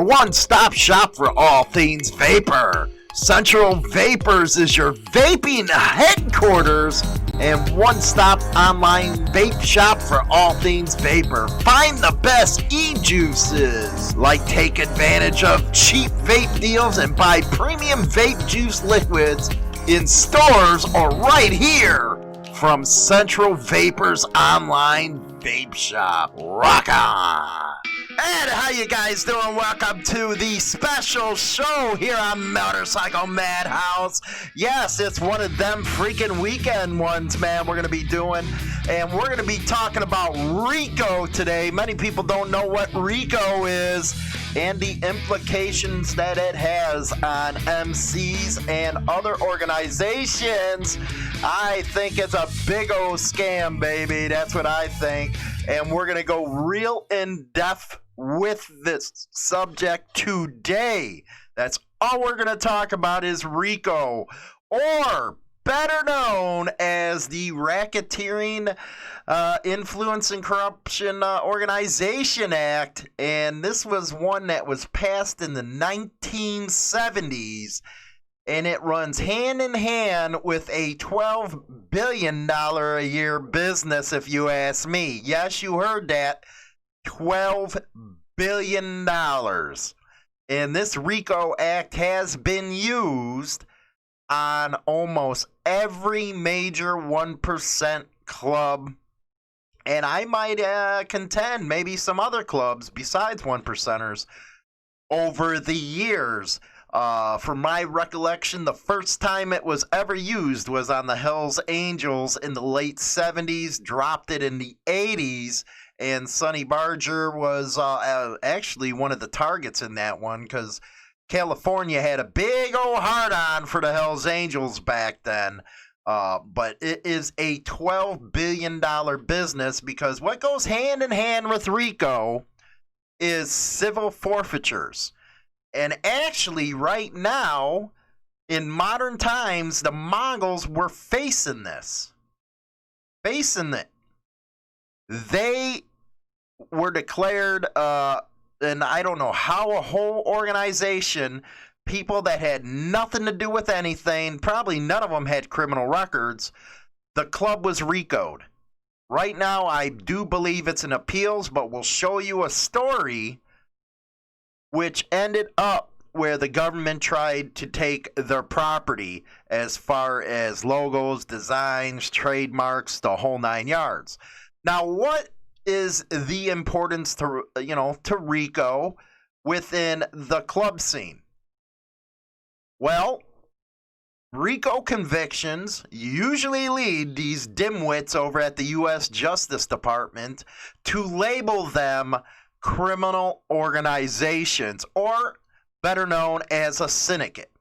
one-stop shop for all things vapor. Central Vapors is your vaping headquarters and one-stop online vape shop for all things vapor. Find the best e-juices, like take advantage of cheap vape deals and buy Premium Vape Juice liquids in stores or right here from Central Vapors online vape shop. Rock on! And how you guys doing? Welcome to the special show here on Motorcycle Madhouse. Yes, it's one of them freaking weekend ones, man, we're going to be doing. And we're going to be talking about RICO today. Many people don't know what RICO is and the implications that it has on MCs and other organizations. I think it's a big old scam, baby. That's what I think. And we're going to go real in-depth with this subject today. That's all we're going to talk about is RICO, or better known as the Racketeering Influence and Corruption Organization Act. And this was one that was passed in the 1970s. And it runs hand in hand with a $12 billion a year business, if you ask me. Yes, you heard that. $12 billion. And this RICO Act has been used on almost every major 1% club. And I might contend maybe some other clubs besides 1%ers over the years. From my recollection, the first time it was ever used was on the Hells Angels in the late 70s, dropped it in the 80s, and Sonny Barger was actually one of the targets in that one because California had a big old hard-on for the Hells Angels back then. But it is a $12 billion business because what goes hand in hand with RICO is civil forfeitures. And actually, right now, in modern times, the Mongols were facing this. Facing it. They were declared, and I don't know how, a whole organization, people that had nothing to do with anything, probably none of them had criminal records, the club was RICO'd. Right now, I do believe it's in appeals, but we'll show you a story which ended up where the government tried to take their property as far as logos, designs, trademarks, the whole 9 yards. Now, what is the importance to RICO within the club scene? Well, RICO convictions usually lead these dimwits over at the U.S. Justice Department to label them criminal organizations, or better known as a syndicate,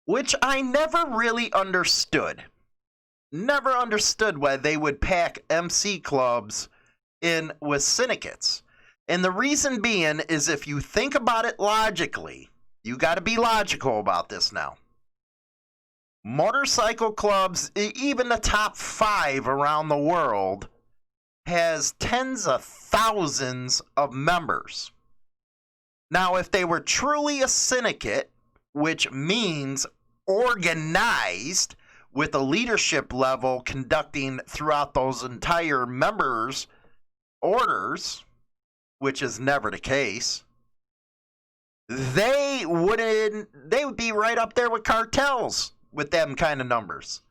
which I never really understood. Never understood why they would pack MC clubs in with syndicates. And the reason being is, if you think about it logically, you got to be logical about this now. Motorcycle clubs, even the top 5 around the world, has tens of thousands of members. Now, if they were truly a syndicate, which means organized with a leadership level conducting throughout those entire members' orders, which is never the case, they would be right up there with cartels with them kind of numbers.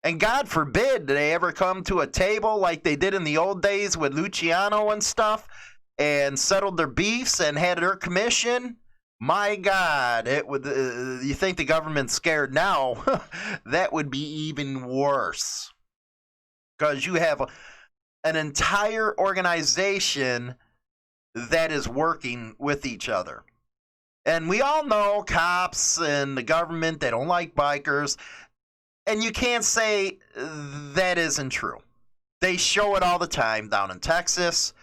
And God forbid they ever come to a table like they did in the old days with Luciano and stuff and settled their beefs and had their commission. My God, it would. You think the government's scared now? That would be even worse. Because you have an entire organization that is working with each other. And we all know cops and the government, they don't like bikers. And you can't say that isn't true. They show it all the time down in Texas.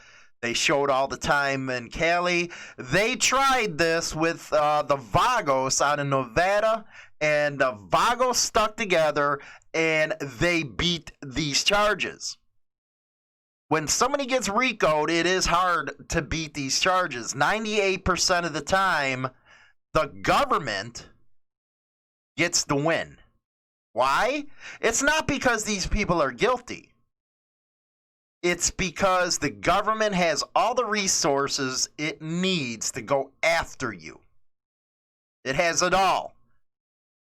They show it all the time in Cali. They tried this with the Vagos out in Nevada, and the Vagos stuck together, and they beat these charges. when somebody gets RICO'd, it is hard to beat these charges. 98% of the time, the government gets the win. Why? It's not because these people are guilty. It's because the government has all the resources it needs to go after you. It has it all.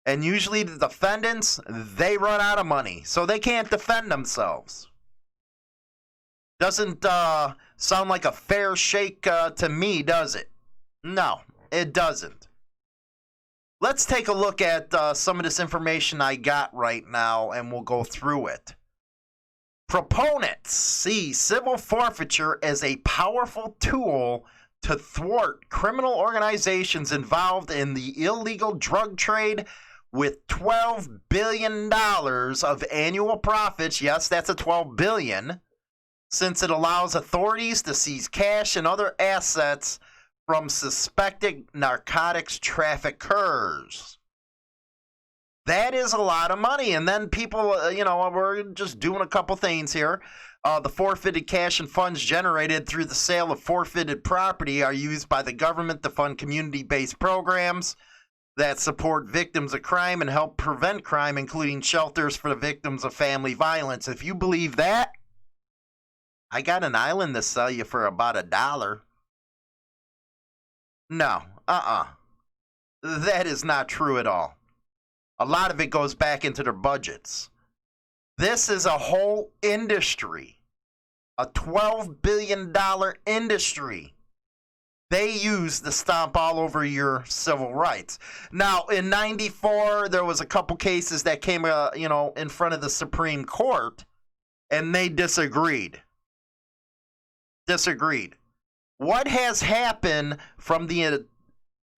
And usually the defendants, they run out of money, so they can't defend themselves. Doesn't sound like a fair shake to me, does it? No, it doesn't. Let's take a look at some of this information I got right now, and we'll go through it. Proponents see civil forfeiture as a powerful tool to thwart criminal organizations involved in the illegal drug trade with $12 billion of annual profits. Yes, that's a $12 billion, since it allows authorities to seize cash and other assets from suspected narcotics traffickers. That is a lot of money. And then people, we're just doing a couple things here. The forfeited cash and funds generated through the sale of forfeited property are used by the government to fund community-based programs that support victims of crime and help prevent crime, including shelters for the victims of family violence. If you believe that, I got an island to sell you for about $1. No, that is not true at all. A lot of it goes back into their budgets. This is a whole industry, a $12 billion industry they use to stomp all over your civil rights. Now, in 94, there was a couple cases that came, in front of the Supreme Court, and they disagreed. What has happened from the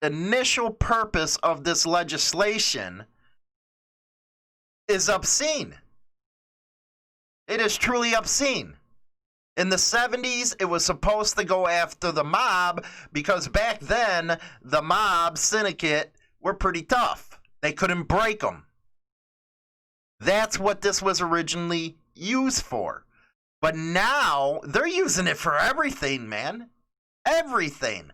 initial purpose of this legislation is obscene. It is truly obscene. In the 70s, it was supposed to go after the mob because back then, the mob syndicate were pretty tough. They couldn't break them. That's what this was originally used for. But now, they're using it for everything, man. Everything.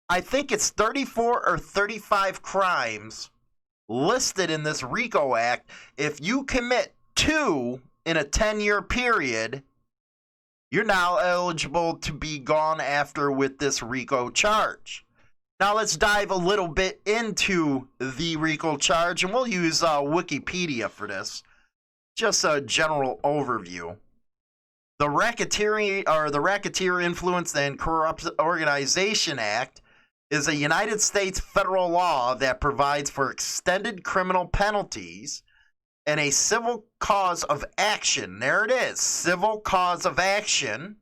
I think it's 34 or 35 crimes listed in this RICO Act. If you commit 2 in a 10-year period, you're now eligible to be gone after with this RICO charge. Now let's dive a little bit into the RICO charge, and we'll use Wikipedia for this. Just a general overview. The Racketeer Influence and Corrupt Organization Act is a United States federal law that provides for extended criminal penalties and a civil cause of action. There it is, civil cause of action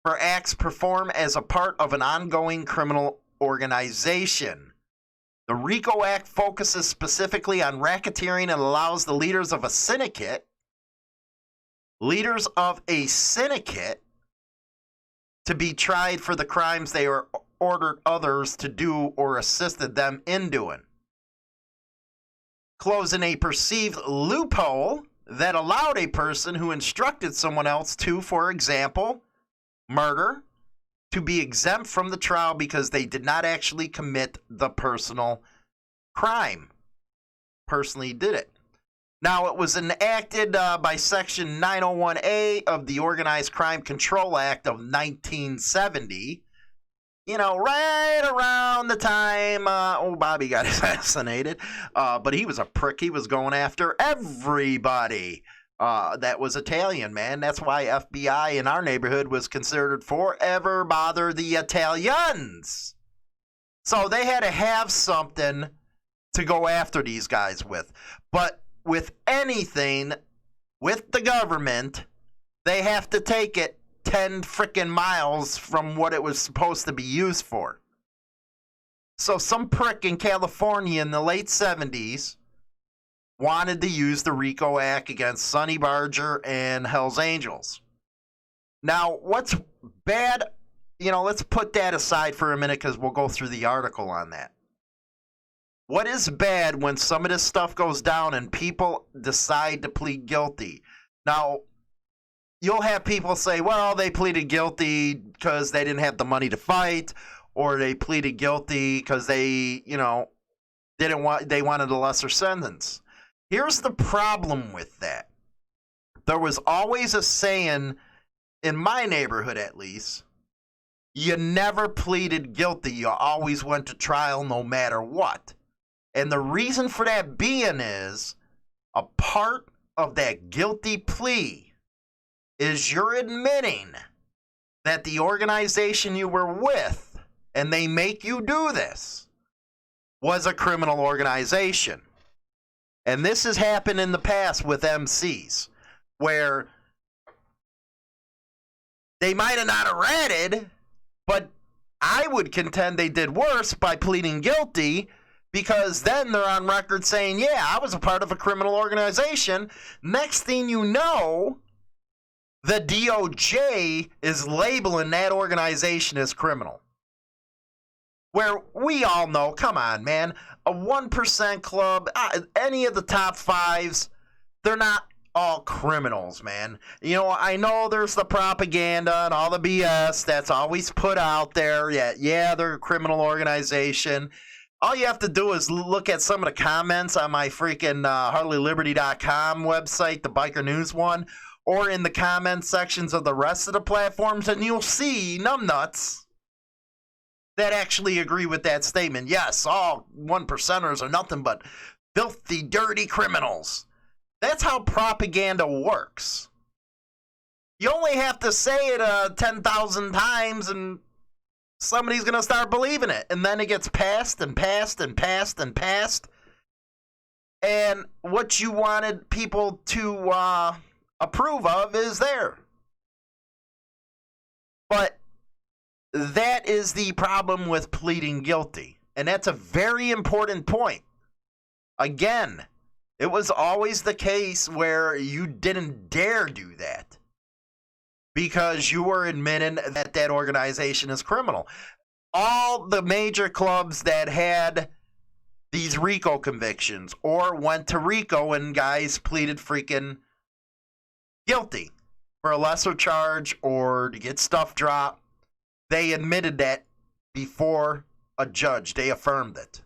for acts performed as a part of an ongoing criminal organization. The RICO Act focuses specifically on racketeering and allows the leaders of a syndicate to be tried for the crimes they ordered others to do or assisted them in doing, closing a perceived loophole that allowed a person who instructed someone else to, for example, murder, to be exempt from the trial because they did not actually commit the personal crime. Personally did it. Now, it was enacted by Section 901A of the Organized Crime Control Act of 1970. Right around the time Bobby got assassinated. But he was a prick. He was going after everybody that was Italian, man. That's why FBI in our neighborhood was considered forever bother the Italians. So they had to have something to go after these guys with. But with anything, with the government, they have to take it 10 freaking miles from what it was supposed to be used for. So some prick in California in the late 70s wanted to use the RICO Act against Sonny Barger and Hell's Angels. Now, what's bad, let's put that aside for a minute because we'll go through the article on that. What is bad when some of this stuff goes down and people decide to plead guilty? Now, you'll have people say, well, they pleaded guilty because they didn't have the money to fight, or they pleaded guilty because they, they wanted a lesser sentence. Here's the problem with that. There was always a saying, in my neighborhood at least, you never pleaded guilty. You always went to trial no matter what. And the reason for that being is a part of that guilty plea is you're admitting that the organization you were with, and they make you do this, was a criminal organization. And this has happened in the past with MCs, where they might have not have ratted, but I would contend they did worse by pleading guilty, because then they're on record saying, yeah, I was a part of a criminal organization. Next thing you know, the DOJ is labeling that organization as criminal. Where we all know, come on, man, a 1% club, any of the top fives, they're not all criminals, man. I know there's the propaganda and all the BS that's always put out there. Yeah, they're a criminal organization. All you have to do is look at some of the comments on my freaking HarleyLiberty.com website, the Biker News one, or in the comment sections of the rest of the platforms, and you'll see numbnuts that actually agree with that statement. Yes, all 1%ers are nothing but filthy, dirty criminals. That's how propaganda works. You only have to say it 10,000 times and somebody's going to start believing it. And then it gets passed and passed and passed and passed. And what you wanted people to approve of is there. But that is the problem with pleading guilty. And that's a very important point. Again, it was always the case where you didn't dare do that because you were admitting that that organization is criminal. All the major clubs that had these RICO convictions or went to RICO and guys pleaded freaking guilty for a lesser charge or to get stuff dropped, they admitted that before a judge. They affirmed it.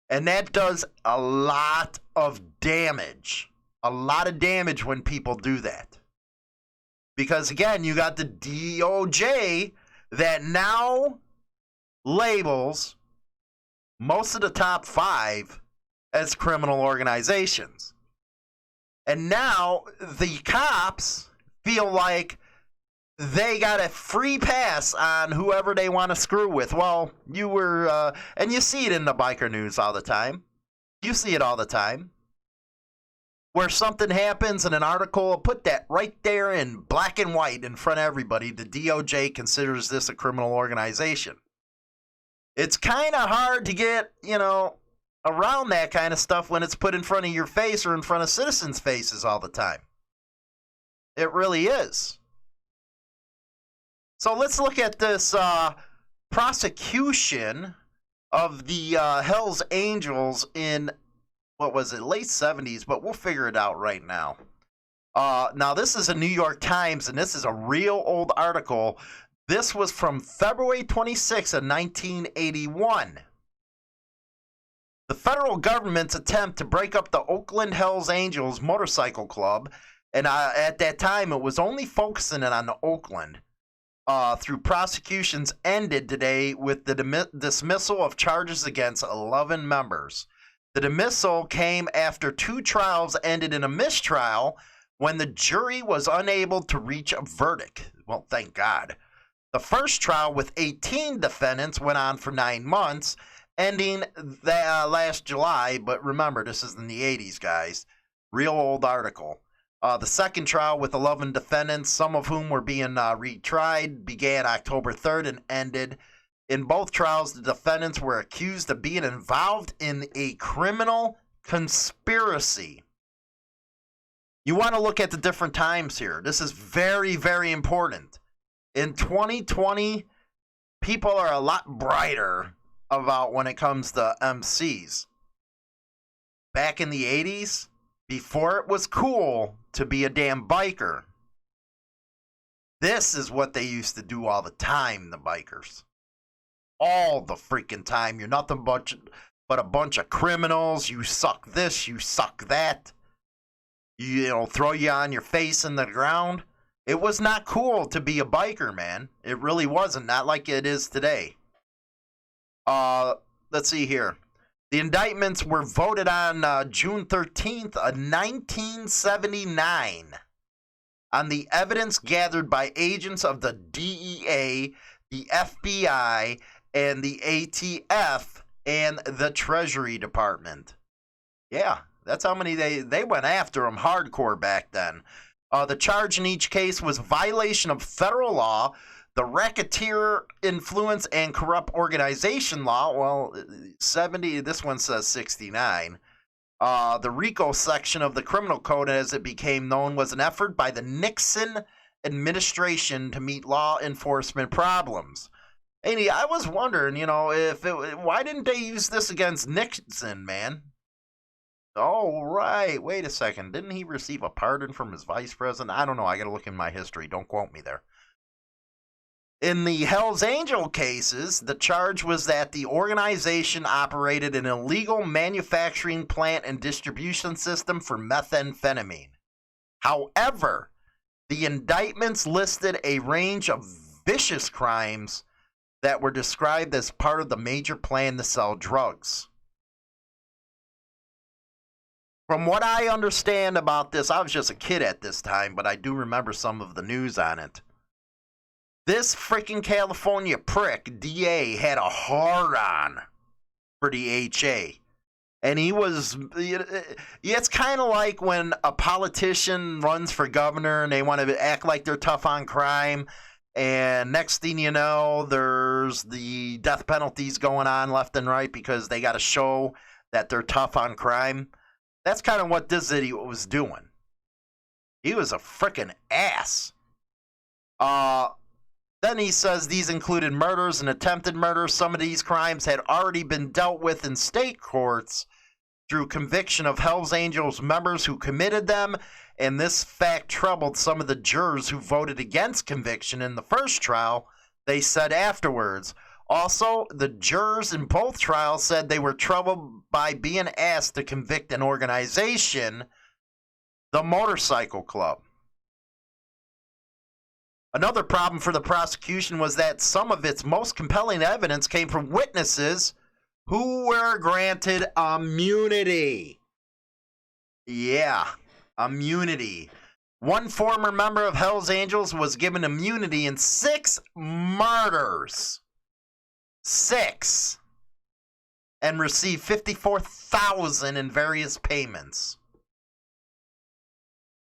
And that does a lot of damage. A lot of damage when people do that. Because, again, you got the DOJ that now labels most of the top five as criminal organizations. And now the cops feel like they got a free pass on whoever they want to screw with. Well, you were, and you see it in the biker news all the time. You see it all the time. Where something happens in an article, put that right there in black and white in front of everybody. The DOJ considers this a criminal organization. It's kind of hard to get, around that kind of stuff when it's put in front of your face or in front of citizens' faces all the time. It really is. So let's look at this prosecution of the Hells Angels in, what was it, late 70s, but we'll figure it out right now. Now, this is a New York Times, and this is a real old article. This was from February 26 of 1981. The federal government's attempt to break up the Oakland Hells Angels Motorcycle Club, and at that time it was only focusing on Oakland, through prosecutions ended today with the dismissal of charges against 11 members. The dismissal came after 2 trials ended in a mistrial when the jury was unable to reach a verdict. Well, thank God. The first trial with 18 defendants went on for 9 months, ending last July. But remember, this is in the 80s, guys. Real old article. The second trial with 11 defendants, some of whom were being retried, began October 3rd and ended. In both trials, the defendants were accused of being involved in a criminal conspiracy. You want to look at the different times here. This is very, very important. In 2020, people are a lot brighter about when it comes to MCs. Back in the 80s, before it was cool to be a damn biker, This is what they used to do all the time, the bikers. All the freaking time. You're nothing but a bunch of criminals. You suck this, you suck that. You know, throw you on your face in the ground. It was not cool to be a biker, man. It really wasn't. Not like it is today. Let's see here. The indictments were voted on June 13th, 1979. On the evidence gathered by agents of the DEA, the FBI, and the ATF, and the Treasury Department. Yeah, that's how many they went after them hardcore back then. The charge in each case was violation of federal law, the racketeer influence and corrupt organization law. Well, 70, this one says 69. The RICO section of the criminal code, as it became known, was an effort by the Nixon administration to meet law enforcement problems. And I was wondering, you know, why didn't they use this against Nixon, man? Oh, right. Wait a second. Didn't he receive a pardon from his vice president? I don't know. I got to look in my history. Don't quote me there. In the Hells Angel cases, the charge was that the organization operated an illegal manufacturing plant and distribution system for methamphetamine. However, the indictments listed a range of vicious crimes that were described as part of the major plan to sell drugs. From what I understand about this, I was just a kid at this time, but I do remember some of the news on it. This freaking California prick, DA, had a hard-on for the HA. And he was, it's kind of like when a politician runs for governor and they want to act like they're tough on crime. And next thing you know, there's the death penalties going on left and right because they got to show that they're tough on crime. That's kind of what this idiot was doing. He was a freaking ass. Then he says these included murders and attempted murders. Some of these crimes had already been dealt with in state courts through conviction of Hells Angels members who committed them, and this fact troubled some of the jurors who voted against conviction in the first trial, they said afterwards. Also, the jurors in both trials said they were troubled by being asked to convict an organization, the Motorcycle Club. Another problem for the prosecution was that some of its most compelling evidence came from witnesses who were granted immunity. Yeah, immunity. One former member of Hells Angels was given immunity in 6 murders. 6. And received $54,000 in various payments.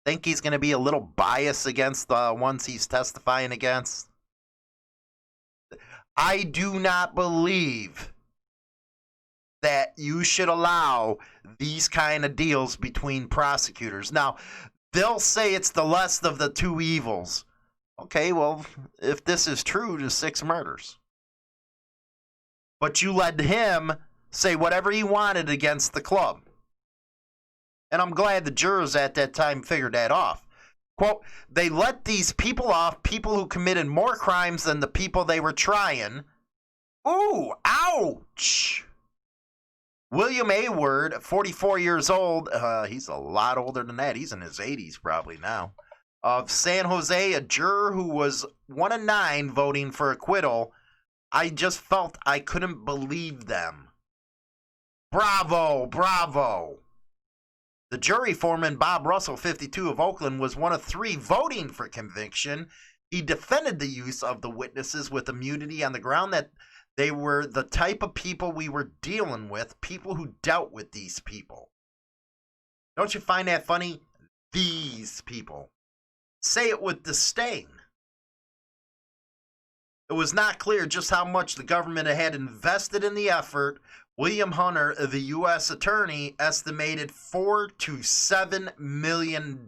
Think he's going to be a little biased against the ones he's testifying against? I do not believe that you should allow these kind of deals between prosecutors. Now, they'll say it's the less of the two evils. Okay, well, if this is true, just 6 murders. But you let him say whatever he wanted against the club. And I'm glad the jurors at that time figured that off. Quote, they let these people off, people who committed more crimes than the people they were trying. Ooh, ouch. William A. Word, 44 years old. He's a lot older than that. He's in his 80s probably now. Of San Jose, a juror who was 1 of 9 voting for acquittal. I just felt I couldn't believe them. Bravo, bravo. The jury foreman, Bob Russell, 52, of Oakland, was 1 of 3 voting for conviction. He defended the use of the witnesses with immunity on the ground that they were the type of people we were dealing with, people who dealt with these people. Don't you find that funny? These people. Say it with disdain. It was not clear just how much the government had invested in the effort. William Hunter, the U.S. attorney, estimated $4 to $7 million.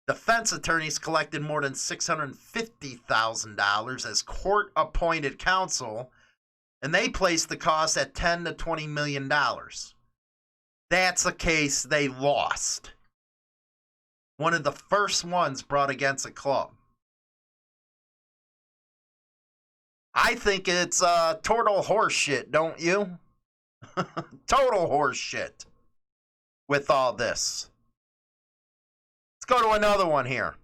Defense attorneys collected more than $650,000 as court-appointed counsel, and they placed the cost at $10 to $20 million. That's a case they lost. One of the first ones brought against a club. I think it's total horse shit, don't you? Total horse shit with all this. Let's go to another one here.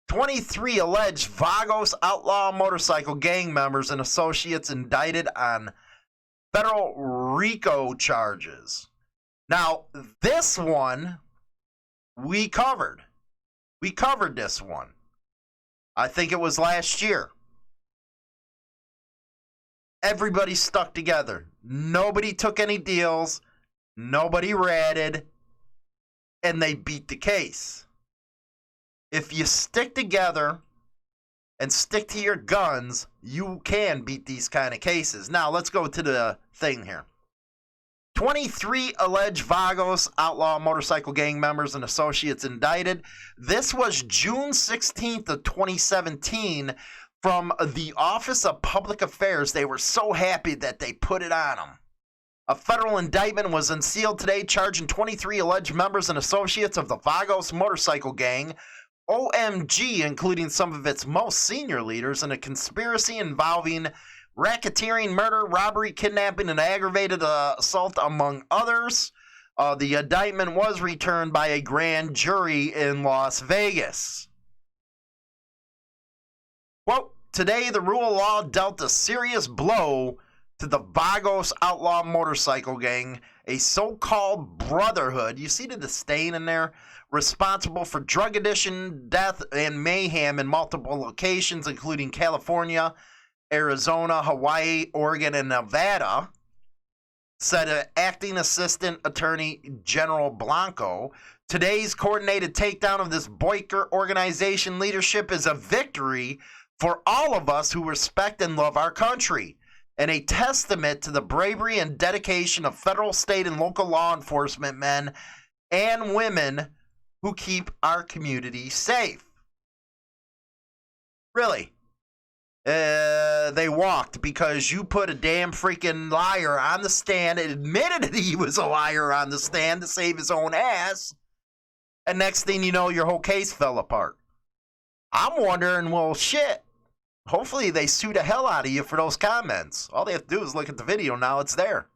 23 alleged Vagos Outlaw Motorcycle Gang members and associates indicted on federal RICO charges. Now, this one we covered. We covered this one. I think it was last year. Everybody stuck together. Nobody took any deals. Nobody ratted. And they beat the case. If you stick together and stick to your guns, you can beat these kind of cases. Now, let's go to the thing here. 23 alleged Vagos Outlaw Motorcycle Gang members and associates indicted. This was June 16th of 2017 from the Office of Public Affairs. They were so happy that they put it on them. A federal indictment was unsealed today charging 23 alleged members and associates of the Vagos Motorcycle Gang, OMG, including some of its most senior leaders, in a conspiracy involving racketeering, murder, robbery, kidnapping, and aggravated assault, among others. The indictment was returned by a grand jury in Las Vegas. Quote, today the rule of law dealt a serious blow to the Vagos Outlaw Motorcycle Gang, a so-called brotherhood. You see the disdain in there? Responsible for drug addiction, death, and mayhem in multiple locations, including California, Arizona, Hawaii, Oregon, and Nevada, said Acting Assistant Attorney General Blanco. Today's coordinated takedown of this biker organization leadership is a victory for all of us who respect and love our country, and a testament to the bravery and dedication of federal, state, and local law enforcement men and women who keep our community safe. Really? They walked because you put a damn freaking liar on the stand, admitted that he was a liar on the stand to save his own ass, and next thing you know, your whole case fell apart. I'm wondering, well, shit. Hopefully they sue the hell out of you for those comments. All they have to do is look at the video. Now it's there.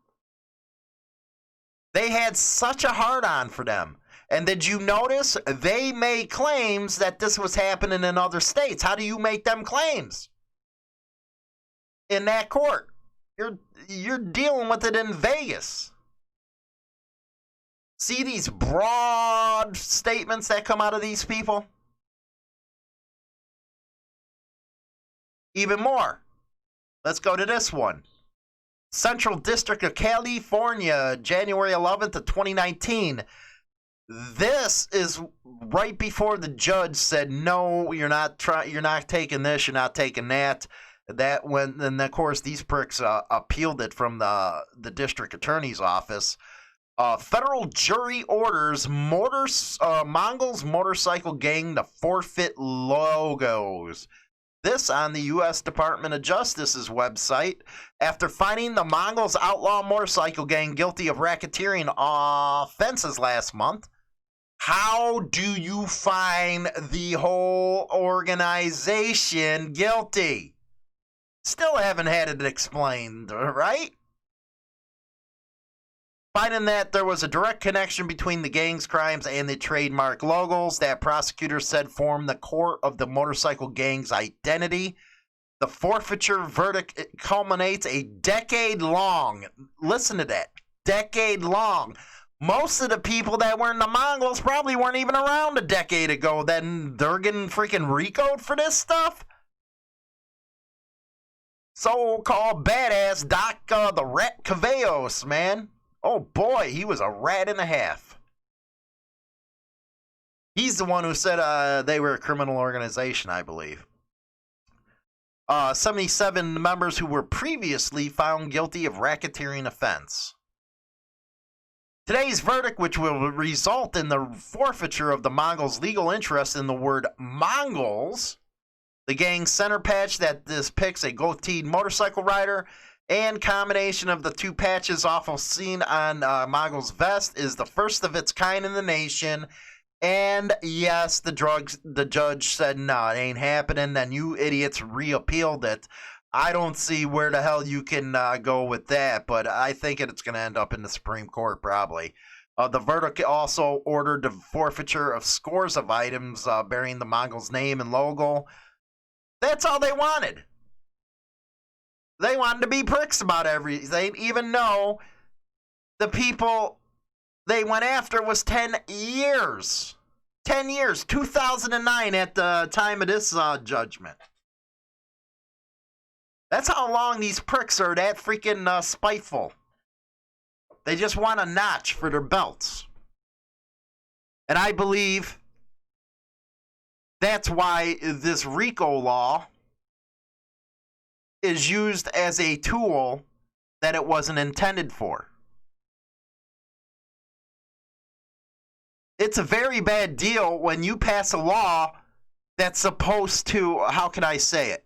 They had such a hard-on for them. And did you notice they made claims that this was happening in other states? How do you make them claims? In that court. You're dealing with it in Vegas. See these broad statements that come out of these people? Even more. Let's go to this one. Central District of California, January 11th of 2019. This is right before the judge said, no, you're not taking this, you're not taking that. That when, and of course, these pricks appealed it from the district attorney's office. Federal jury orders Mongols Motorcycle Gang to forfeit logos. This on the U.S. Department of Justice's website after finding the Mongols Outlaw Motorcycle Gang guilty of racketeering offenses last month. How do you find the whole organization guilty? Still haven't had it explained, right? Finding that there was a direct connection between the gang's crimes and the trademark logos that prosecutors said formed the core of the motorcycle gang's identity. The forfeiture verdict culminates a decade-long, listen to that, decade-long. Most of the people that were in the Mongols probably weren't even around a decade ago. Then they're getting freaking RICO'd for this stuff? So-called badass Doc the Rat Vagos, man. Oh boy, he was a rat and a half. He's the one who said they were a criminal organization, I believe. 77 members who were previously found guilty of racketeering offense. Today's verdict, which will result in the forfeiture of the Mongols' legal interest in the word Mongols, the gang's center patch that depicts a goateed motorcycle rider, and combination of the two patches often seen on Mongols' vest, is the first of its kind in the nation And yes, the judge said, no, it ain't happening. Then you idiots reappealed it. I don't see where the hell you can go with that, but I think it's going to end up in the Supreme Court probably. The verdict also ordered the forfeiture of scores of items bearing the Mongols' name and logo. That's all they wanted. They wanted to be pricks about everything, even though the people they went after was 10 years. 10 years, 2009 at the time of this judgment. That's how long these pricks are that freaking spiteful. They just want a notch for their belts. And I believe that's why this RICO law is used as a tool that it wasn't intended for. It's a very bad deal when you pass a law that's supposed to, how can I say it,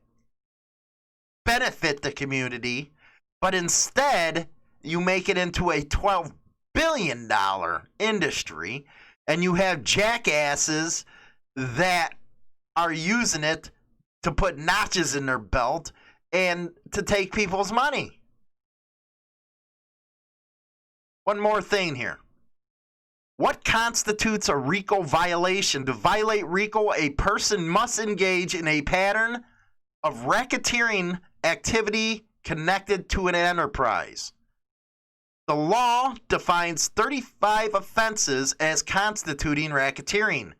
benefit the community, but instead you make it into a $12 billion industry, and you have jackasses that are using it to put notches in their belt and to take people's money. One more thing here. What constitutes a RICO violation? To violate RICO, a person must engage in a pattern of racketeering activity connected to an enterprise. The law defines 35 offenses as constituting racketeering,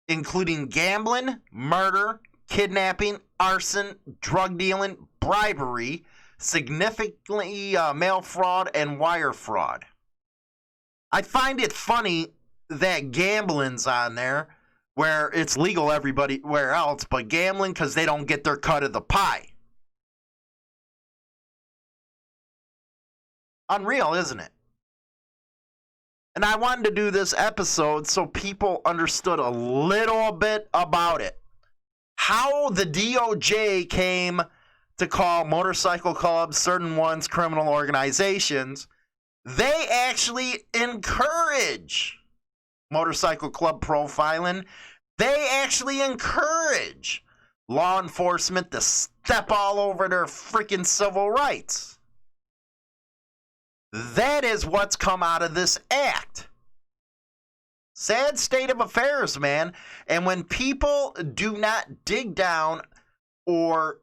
including gambling, murder, kidnapping, arson, drug dealing, bribery, significantly mail fraud, and wire fraud. I find it funny that gambling's on there where it's legal everywhere else, but gambling because they don't get their cut of the pie. Unreal, isn't it? And I wanted to do this episode so people understood a little bit about it. How the DOJ came to call motorcycle clubs, certain ones, criminal organizations. They actually encourage motorcycle club profiling. They actually encourage law enforcement to step all over their freaking civil rights. That is what's come out of this act. Sad state of affairs, man. And when people do not dig down or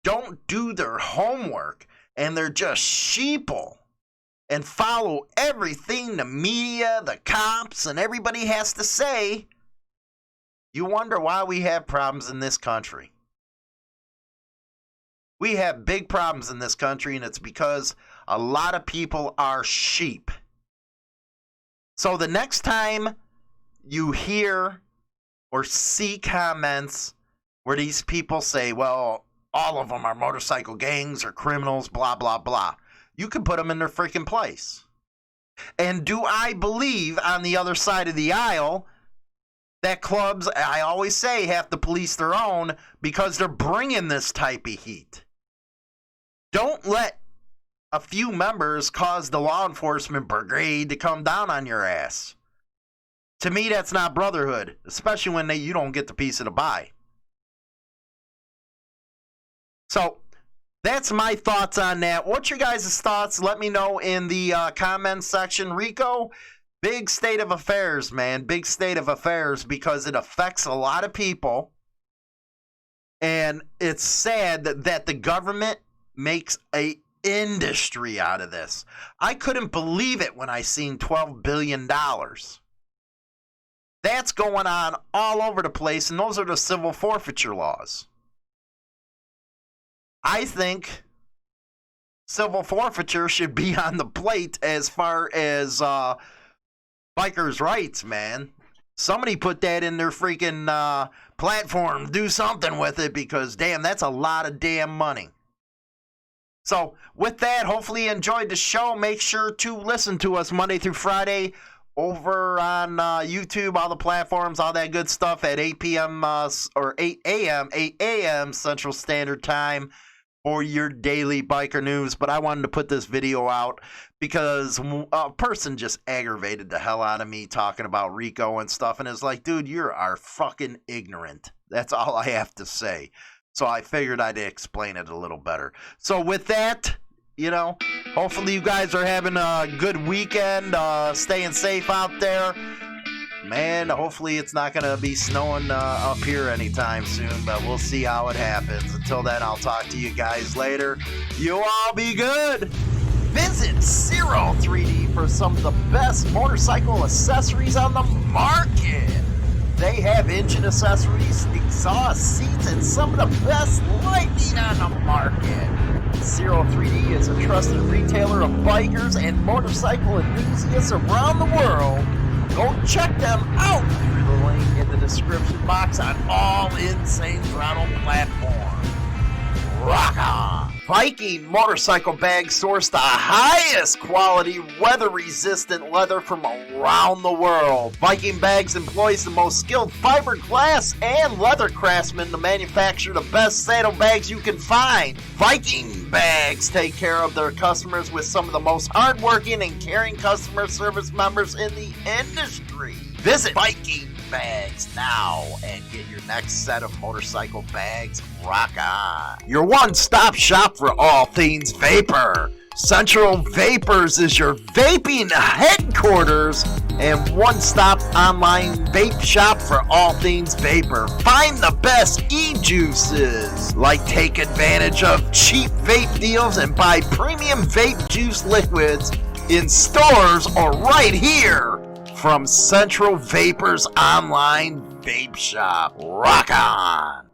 don't do their homework and they're just sheeple and follow everything the media, the cops, and everybody has to say, you wonder why we have problems in this country. We have big problems in this country, and it's because a lot of people are sheep. So the next time you hear or see comments where these people say, well, all of them are motorcycle gangs or criminals, blah, blah, blah, you can put them in their freaking place. And do I believe on the other side of the aisle that clubs, I always say, have to police their own because they're bringing this type of heat? Don't let a few members cause the law enforcement brigade to come down on your ass. To me, that's not brotherhood, especially when you don't get the piece of the pie. So, that's my thoughts on that. What's your guys' thoughts? Let me know in the comments section. RICO, big state of affairs, man. Big state of affairs because it affects a lot of people. And it's sad that the government makes a industry out of this. I couldn't believe it when I seen $12 billion. That's going on all over the place, and those are the civil forfeiture laws. I think civil forfeiture should be on the plate as far as bikers' rights, man. Somebody put that in their freaking platform. Do something with it because, damn, that's a lot of damn money. So, with that, hopefully you enjoyed the show. Make sure to listen to us Monday through Friday over on YouTube, all the platforms, all that good stuff at 8 p.m. Or 8 a.m. Central Standard Time. for your daily biker news, but I wanted to put this video out because a person just aggravated the hell out of me talking about RICO and stuff, and it's like, dude, you are fucking ignorant. That's all I have to say. So I figured I'd explain it a little better. So with that, you know, hopefully you guys are having a good weekend, staying safe out there. Man, hopefully it's not going to be snowing up here anytime soon, but we'll see how it happens. Until then, I'll talk to you guys later. You all be good. Visit Zero 3D for some of the best motorcycle accessories on the market. They have engine accessories, exhaust seats, and some of the best lighting on the market. Zero 3D is a trusted retailer of bikers and motorcycle enthusiasts around the world. Go check them out through the link in the description box on all Insane Throttle platforms. Rock on! Viking Motorcycle Bags source the highest quality, weather-resistant leather from around the world. Viking Bags employs the most skilled fiberglass and leather craftsmen to manufacture the best saddlebags you can find. Viking Bags take care of their customers with some of the most hardworking and caring customer service members in the industry. Visit Viking Bags now and get your next set of motorcycle bags. Rock on! Your one-stop shop for all things vapor. Central Vapors is your vaping headquarters and one-stop online vape shop for all things vapor. Find the best e-juices, like take advantage of cheap vape deals and buy Premium Vape Juice liquids in stores or right here from Central Vapors online vape shop. Rock on!